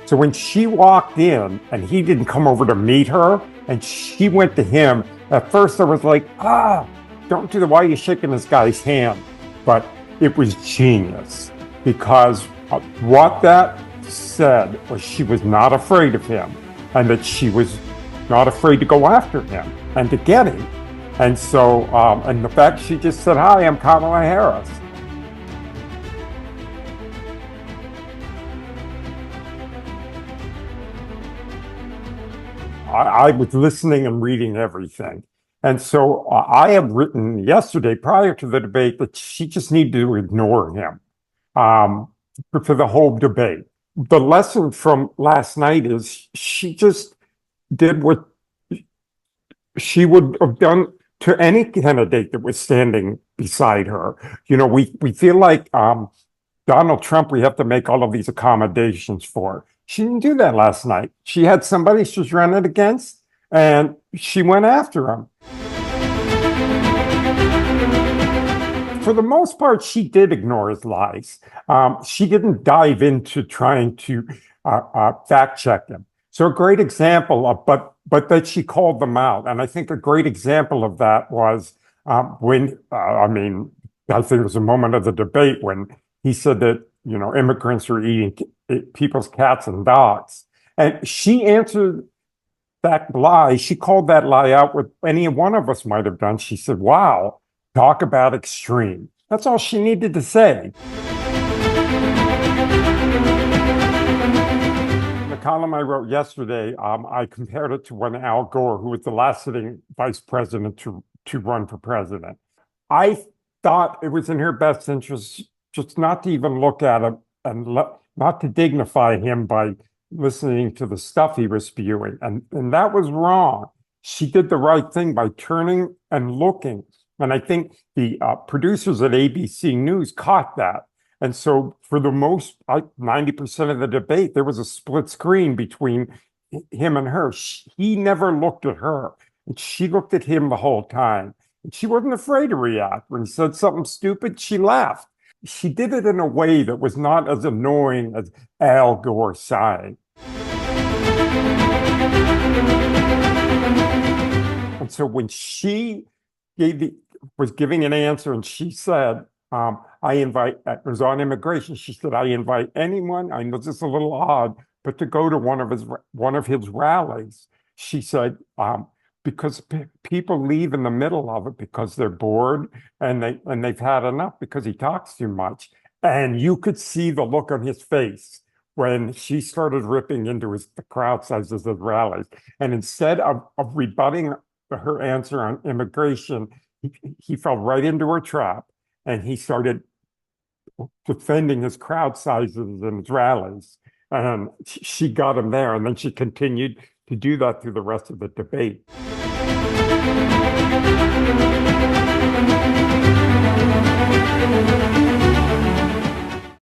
So when she walked in and he didn't come over to meet her and she went to him, at first I was like, don't do the, why are you shaking this guy's hand? But it was genius because what that said was she was not afraid of him and that she was not afraid to go after him and to get him. And so, and the fact she just said, hi, I'm Kamala Harris. I was listening and reading everything. And so I had written yesterday prior to the debate that she just needed to ignore him for the whole debate. The lesson from last night is she just did what she would have done to any candidate that was standing beside her. You know, we feel like Donald Trump, we have to make all of these accommodations for. She didn't do that last night. She had somebody she was running against, and she went after him. For the most part, she did ignore his lies. She didn't dive into trying to fact check him. So a great example of, but that she called them out. And I think a great example of that was when, I think it was a moment of the debate when he said that, you know, immigrants are eating people's cats and dogs. And she answered that lie. She called that lie out what any one of us might have done. She said, wow, talk about extreme. That's all she needed to say. The column I wrote yesterday, I compared it to when Al Gore, who was the last sitting vice president to run for president. I thought it was in her best interest just not to even look at him and not to dignify him by listening to the stuff he was spewing. And that was wrong. She did the right thing by turning and looking. And I think the producers at ABC News caught that. And so for the most, 90% of the debate, there was a split screen between him and her. He never looked at her. And she looked at him the whole time. And she wasn't afraid to react. When he said something stupid, she laughed. She did it in a way that was not as annoying as Al Gore's side. And so when she was giving an answer and she said, it was on immigration. She said, I invite anyone, I know this is a little odd, but to go to one of his rallies. She said, because people leave in the middle of it because they're bored and they've had enough because he talks too much. And you could see the look on his face when she started ripping into the crowd sizes of rallies. And instead of rebutting her answer on immigration, he fell right into her trap and he started defending his crowd sizes and his rallies. And she got him there. And then she continued to do that through the rest of the debate.